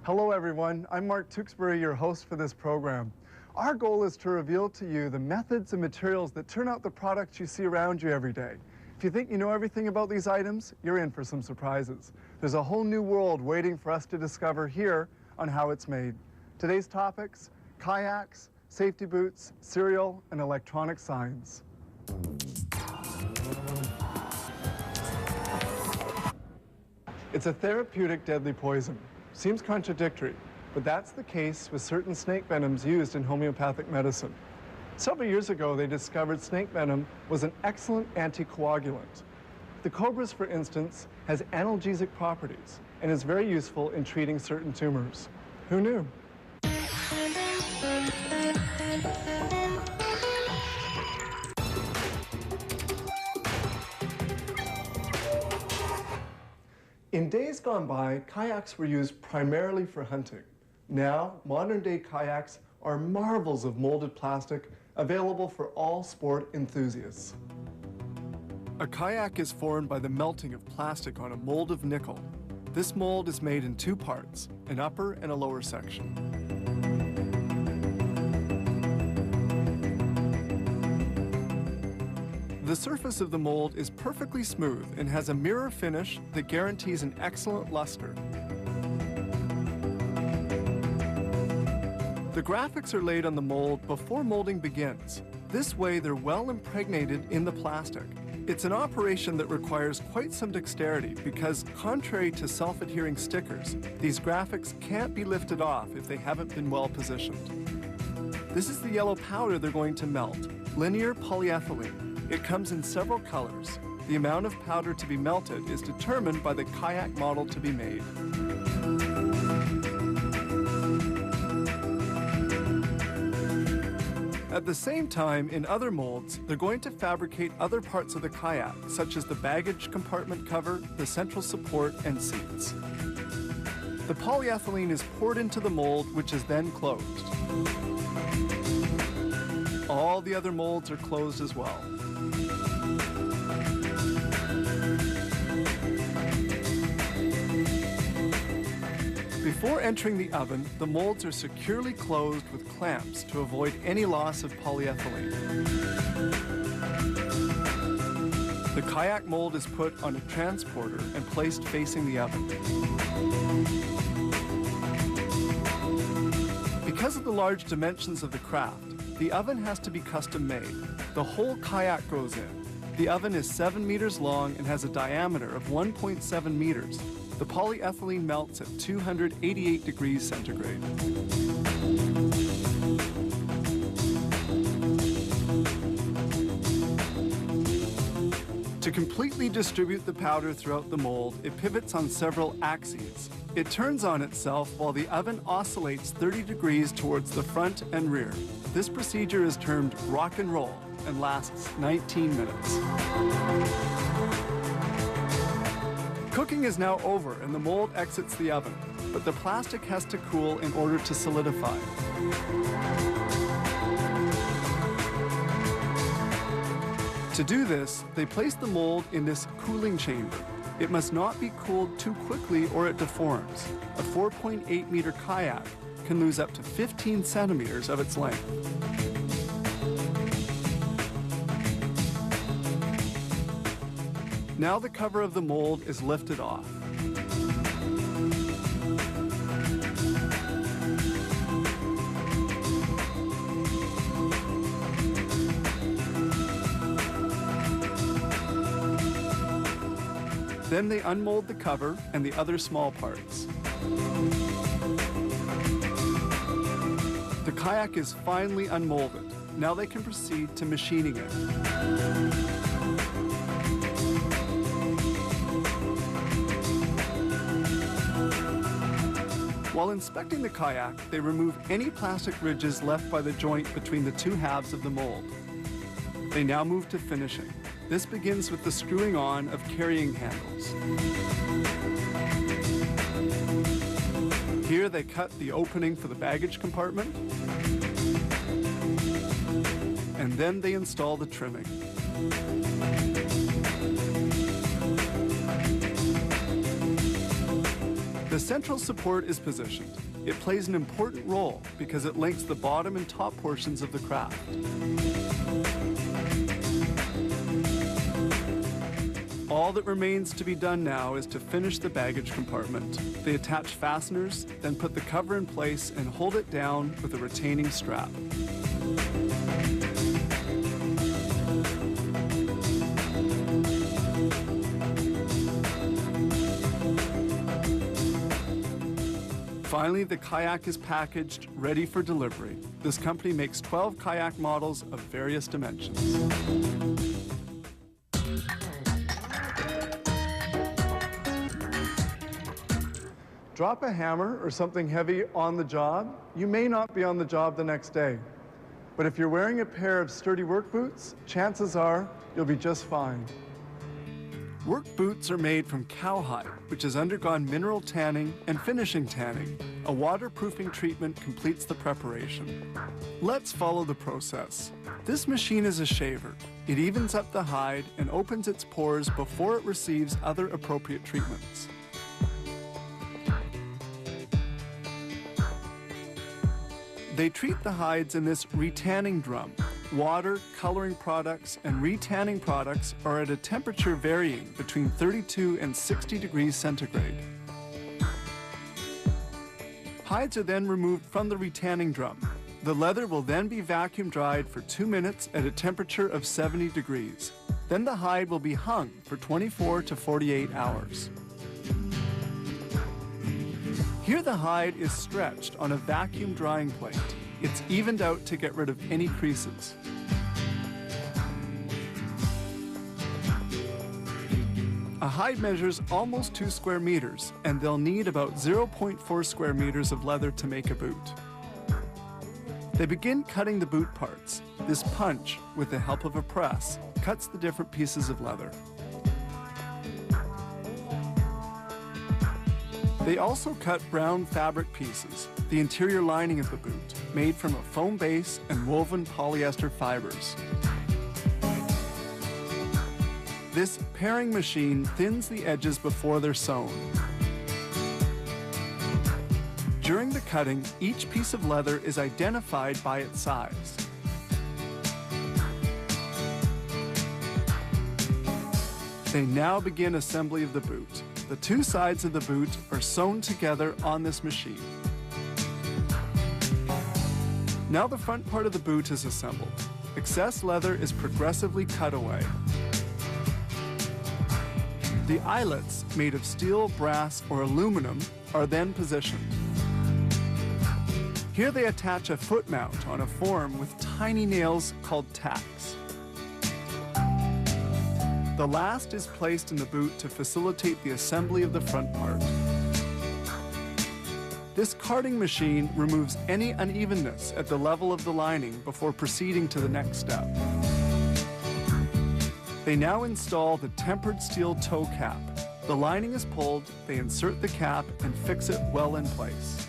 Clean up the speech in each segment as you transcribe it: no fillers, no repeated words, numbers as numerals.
Hello everyone, I'm Mark Tewksbury, your host for this program. Our goal is to reveal to you the methods and materials that turn out the products you see around you every day. If you think you know everything about these items, you're in for some surprises. There's a whole new world waiting for us to discover here on how it's made. Today's topics: kayaks, safety boots, cereal, and electronic signs. It's a therapeutic deadly poison. Seems contradictory, but that's the case with certain snake venoms used in homeopathic medicine. Several years ago, they discovered snake venom was an excellent anticoagulant. The cobras, for instance, has analgesic properties and is very useful in treating certain tumors. Who knew? In days gone by, kayaks were used primarily for hunting. Now, modern-day kayaks are marvels of molded plastic available for all sport enthusiasts. A kayak is formed by the melting of plastic on a mold of nickel. This mold is made in two parts, an upper and a lower section. The surface of the mold is perfectly smooth and has a mirror finish that guarantees an excellent luster. The graphics are laid on the mold before molding begins. This way, they're well impregnated in the plastic. It's an operation that requires quite some dexterity because, contrary to self-adhering stickers, these graphics can't be lifted off if they haven't been well positioned. This is the yellow powder they're going to melt, linear polyethylene. It comes in several colors. The amount of powder to be melted is determined by the kayak model to be made. At the same time, in other molds, they're going to fabricate other parts of the kayak, such as the baggage compartment cover, the central support, and seats. The polyethylene is poured into the mold, which is then closed. All the other molds are closed as well. Before entering the oven, the molds are securely closed with clamps to avoid any loss of polyethylene. The kayak mold is put on a transporter and placed facing the oven. Because of the large dimensions of the craft, the oven has to be custom made. The whole kayak goes in. The oven is 7 meters long and has a diameter of 1.7 meters. The polyethylene melts at 288 degrees centigrade. To completely distribute the powder throughout the mold, it pivots on several axes. It turns on itself while the oven oscillates 30 degrees towards the front and rear. This procedure is termed rock and roll and lasts 19 minutes. Cooking is now over and the mold exits the oven, but the plastic has to cool in order to solidify. To do this, they place the mold in this cooling chamber. It must not be cooled too quickly or it deforms. A 4.8 meter kayak can lose up to 15 centimeters of its length. Now the cover of the mold is lifted off. Then they unmold the cover and the other small parts. The kayak is finally unmolded. Now they can proceed to machining it. While inspecting the kayak, they remove any plastic ridges left by the joint between the two halves of the mold. They now move to finishing. This begins with the screwing on of carrying handles. Here they cut the opening for the baggage compartment, and then they install the trimming. The The central support is positioned. It plays an important role because it links the bottom and top portions of the craft. All that remains to be done now is to finish the baggage compartment. They attach fasteners, then put the cover in place and hold it down with a retaining strap. Finally, the kayak is packaged, ready for delivery. This company makes 12 kayak models of various dimensions. Drop a hammer or something heavy on the job, you may not be on the job the next day. But if you're wearing a pair of sturdy work boots, chances are you'll be just fine. Work boots are made from cowhide, which has undergone mineral tanning and finishing tanning. A waterproofing treatment completes the preparation. Let's follow the process. This machine is a shaver. It evens up the hide and opens its pores before it receives other appropriate treatments. They treat the hides in this retanning drum. Water, coloring products, and retanning products are at a temperature varying between 32 and 60 degrees centigrade. Hides are then removed from the retanning drum. The leather will then be vacuum dried for 2 minutes at a temperature of 70 degrees. Then the hide will be hung for 24 to 48 hours. Here the hide is stretched on a vacuum drying plate. It's evened out to get rid of any creases. A hide measures almost 2 square meters, and they'll need about 0.4 square meters of leather to make a boot. They begin cutting the boot parts. This punch, with the help of a press, cuts the different pieces of leather. They also cut brown fabric pieces, the interior lining of the boot, made from a foam base and woven polyester fibers. This paring machine thins the edges before they're sewn. During the cutting, each piece of leather is identified by its size. They now begin assembly of the boot. The 2 sides of the boot are sewn together on this machine. Now the front part of the boot is assembled. Excess leather is progressively cut away. The eyelets, made of steel, brass, or aluminum, are then positioned. Here they attach a foot mount on a form with tiny nails called tacks. The last is placed in the boot to facilitate the assembly of the front part. This carding machine removes any unevenness at the level of the lining before proceeding to the next step. They now install the tempered steel toe cap. The lining is pulled, they insert the cap and fix it well in place.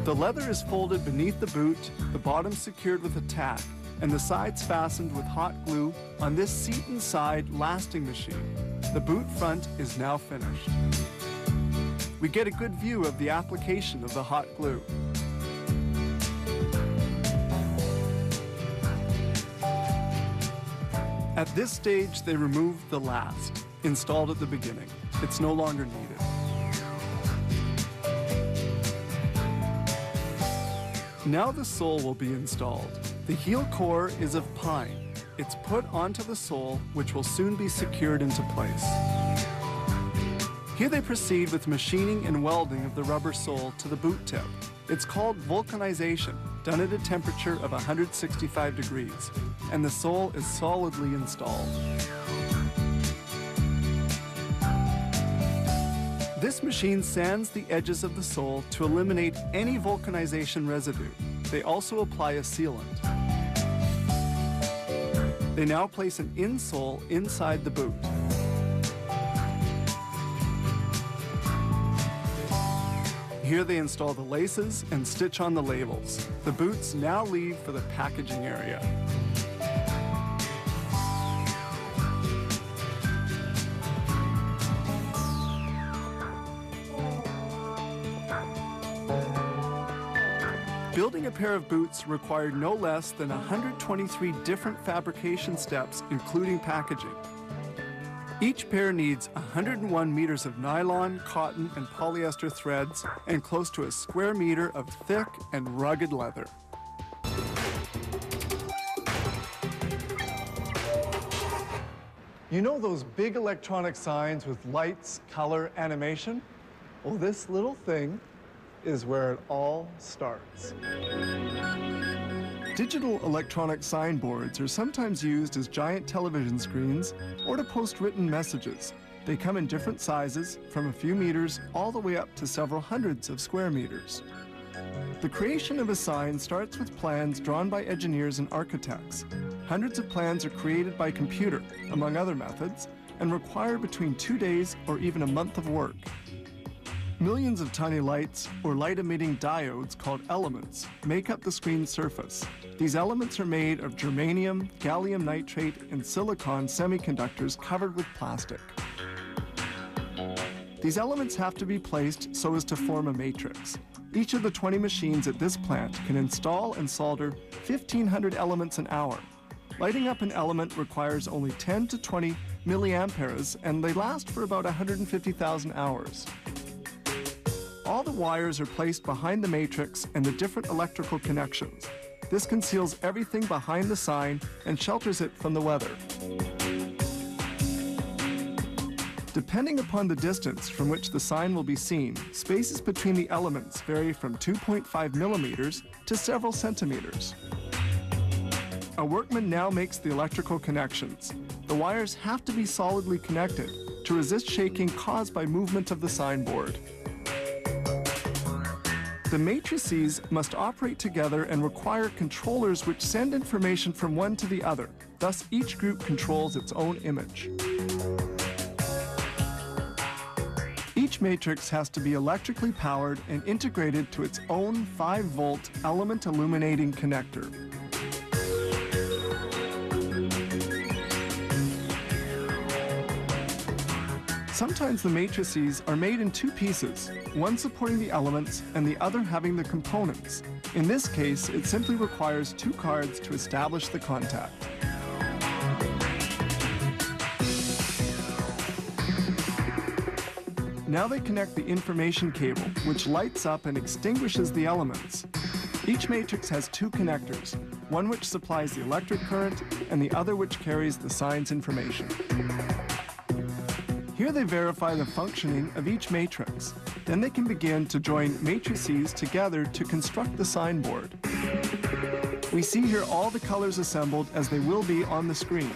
The leather is folded beneath the boot, the bottom secured with a tack, and the sides fastened with hot glue on this seat and side lasting machine. The boot front is now finished. We get a good view of the application of the hot glue. At this stage, they remove the last, installed at the beginning. It's no longer needed. Now the sole will be installed. The heel core is of pine. It's put onto the sole, which will soon be secured into place. Here they proceed with machining and welding of the rubber sole to the boot tip. It's called vulcanization, done at a temperature of 165 degrees, and the sole is solidly installed. This machine sands the edges of the sole to eliminate any vulcanization residue. They also apply a sealant. They now place an insole inside the boot. Here they install the laces and stitch on the labels. The boots now leave for the packaging area. Building a pair of boots required no less than 123 different fabrication steps, including packaging. Each pair needs 101 meters of nylon, cotton, and polyester threads, and close to a square meter of thick and rugged leather. You know those big electronic signs with lights, color, animation? Well, this little thing is where it all starts. Digital electronic signboards are sometimes used as giant television screens or to post written messages. They come in different sizes, from a few meters all the way up to several hundreds of square meters. The creation of a sign starts with plans drawn by engineers and architects. Hundreds of plans are created by computer, among other methods, and require between 2 days or even a month of work. Millions of tiny lights, or light-emitting diodes called elements, make up the screen's surface. These elements are made of germanium, gallium nitrate, and silicon semiconductors covered with plastic. These elements have to be placed so as to form a matrix. Each of the 20 machines at this plant can install and solder 1,500 elements an hour. Lighting up an element requires only 10 to 20 milliamperes, and they last for about 150,000 hours. All the wires are placed behind the matrix and the different electrical connections. This conceals everything behind the sign and shelters it from the weather. Depending upon the distance from which the sign will be seen, spaces between the elements vary from 2.5 millimeters to several centimeters. A workman now makes the electrical connections. The wires have to be solidly connected to resist shaking caused by movement of the signboard. The matrices must operate together and require controllers which send information from one to the other. Thus, each group controls its own image. Each matrix has to be electrically powered and integrated to its own 5-volt element illuminating connector. Sometimes the matrices are made in 2 pieces, one supporting the elements and the other having the components. In this case, it simply requires 2 cards to establish the contact. Now they connect the information cable, which lights up and extinguishes the elements. Each matrix has 2 connectors, one which supplies the electric current and the other which carries the sign's information. Here they verify the functioning of each matrix. Then they can begin to join matrices together to construct the signboard. We see here all the colors assembled as they will be on the screen.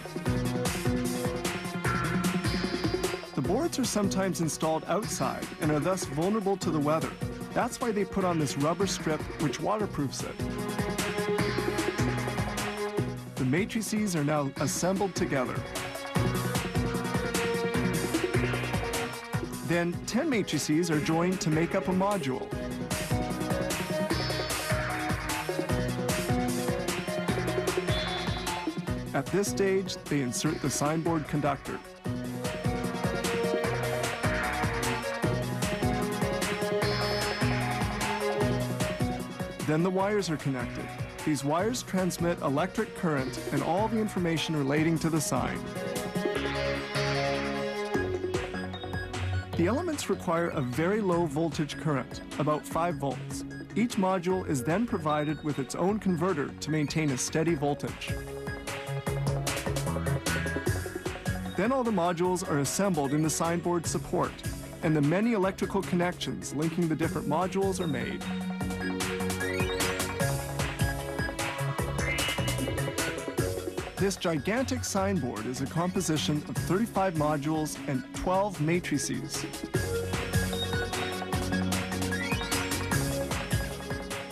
The boards are sometimes installed outside and are thus vulnerable to the weather. That's why they put on this rubber strip which waterproofs it. The matrices are now assembled together. Then 10 matrices are joined to make up a module. At this stage, they insert the signboard conductor. Then the wires are connected. These wires transmit electric current and all the information relating to the sign. The elements require a very low voltage current, about 5 volts. Each module is then provided with its own converter to maintain a steady voltage. Then all the modules are assembled in the signboard support, and the many electrical connections linking the different modules are made. This gigantic signboard is a composition of 35 modules and 12 matrices.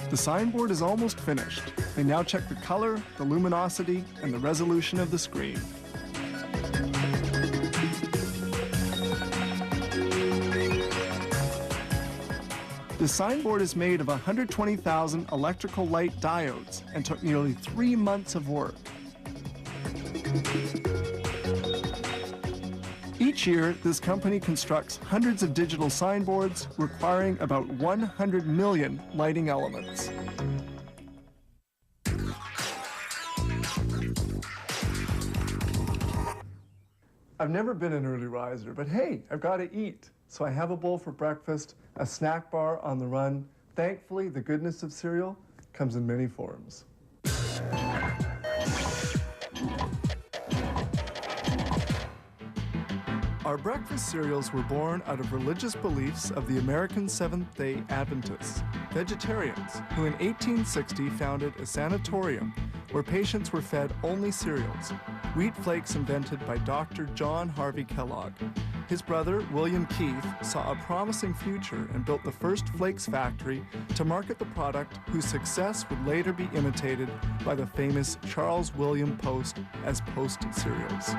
The signboard is almost finished. They now check the color, the luminosity, and the resolution of the screen. The signboard is made of 120,000 electrical light diodes and took nearly 3 months of work. Each year, this company constructs hundreds of digital signboards requiring about 100 million lighting elements. I've never been an early riser, but hey, I've got to eat. So I have a bowl for breakfast, a snack bar on the run. Thankfully, the goodness of cereal comes in many forms. Our breakfast cereals were born out of religious beliefs of the American Seventh-day Adventists, vegetarians, who in 1860 founded a sanatorium where patients were fed only cereals, wheat flakes invented by Dr. John Harvey Kellogg. His brother, William Keith, saw a promising future and built the first flakes factory to market the product, whose success would later be imitated by the famous Charles William Post as Post cereals.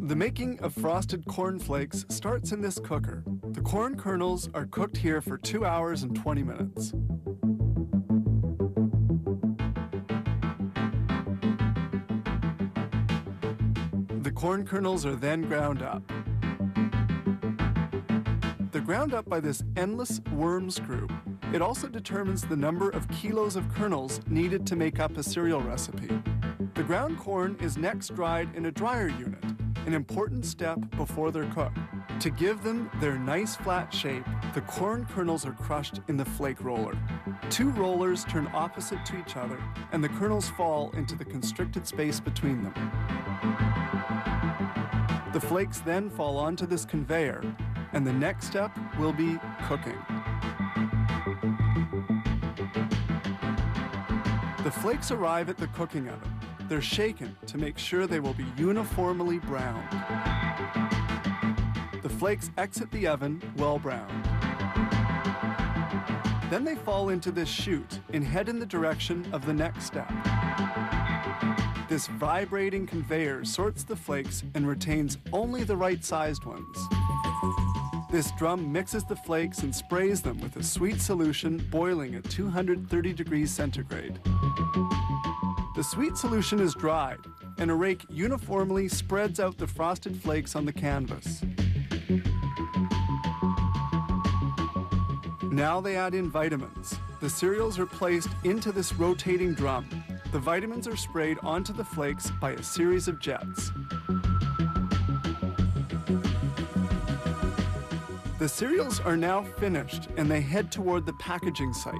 The making of frosted corn flakes starts in this cooker. The corn kernels are cooked here for 2 hours and 20 minutes. The corn kernels are then ground up. They're ground up by this endless worm screw. It also determines the number of kilos of kernels needed to make up a cereal recipe. The ground corn is next dried in a dryer unit, an important step before they're cooked. To give them their nice flat shape, the corn kernels are crushed in the flake roller. 2 rollers turn opposite to each other, and the kernels fall into the constricted space between them. The flakes then fall onto this conveyor, and the next step will be cooking. The flakes arrive at the cooking oven. They're shaken to make sure they will be uniformly browned. The flakes exit the oven well browned. Then they fall into this chute and head in the direction of the next step. This vibrating conveyor sorts the flakes and retains only the right-sized ones. This drum mixes the flakes and sprays them with a sweet solution boiling at 230 degrees centigrade. The sweet solution is dried, and a rake uniformly spreads out the frosted flakes on the canvas. Now they add in vitamins. The cereals are placed into this rotating drum. The vitamins are sprayed onto the flakes by a series of jets. The cereals are now finished, and they head toward the packaging site.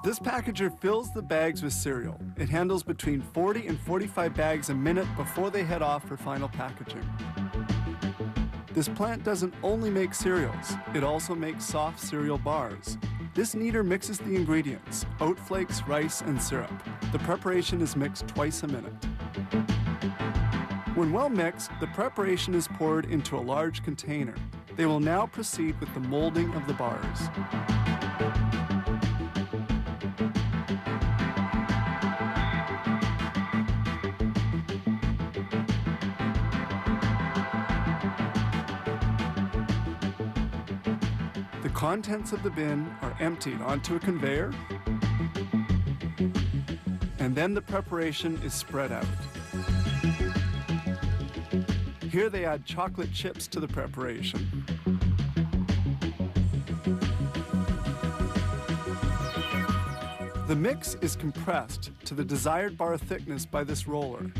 This packager fills the bags with cereal. It handles between 40 and 45 bags a minute before they head off for final packaging. This plant doesn't only make cereals, it also makes soft cereal bars. This kneader mixes the ingredients, oat flakes, rice, and syrup. The preparation is mixed twice a minute. When well mixed, the preparation is poured into a large container. They will now proceed with the molding of the bars. The contents of the bin are emptied onto a conveyor, and then the preparation is spread out. Here they add chocolate chips to the preparation. The mix is compressed to the desired bar thickness by this roller.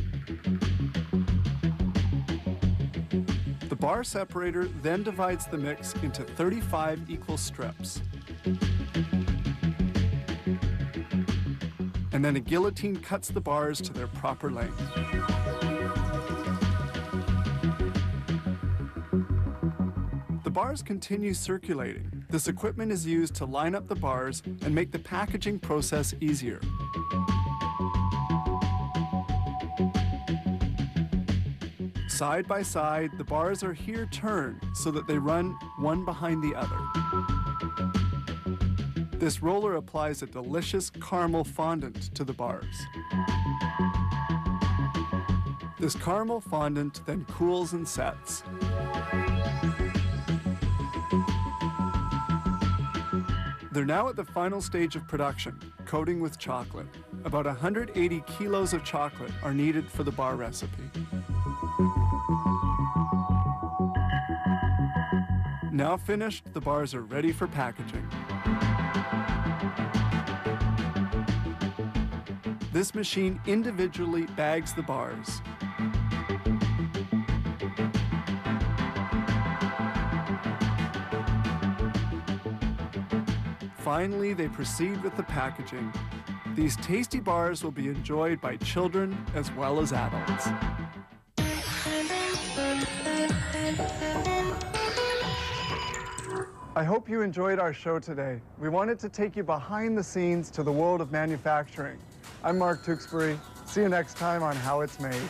The bar separator then divides the mix into 35 equal strips. And then a guillotine cuts the bars to their proper length. The bars continue circulating. This equipment is used to line up the bars and make the packaging process easier. Side by side, the bars are here turned so that they run one behind the other. This roller applies a delicious caramel fondant to the bars. This caramel fondant then cools and sets. They're now at the final stage of production, coating with chocolate. About 180 kilos of chocolate are needed for the bar recipe. Now finished, the bars are ready for packaging. This machine individually bags the bars. Finally, they proceed with the packaging. These tasty bars will be enjoyed by children as well as adults. I hope you enjoyed our show today. We wanted to take you behind the scenes to the world of manufacturing. I'm Mark Tewksbury. See you next time on How It's Made.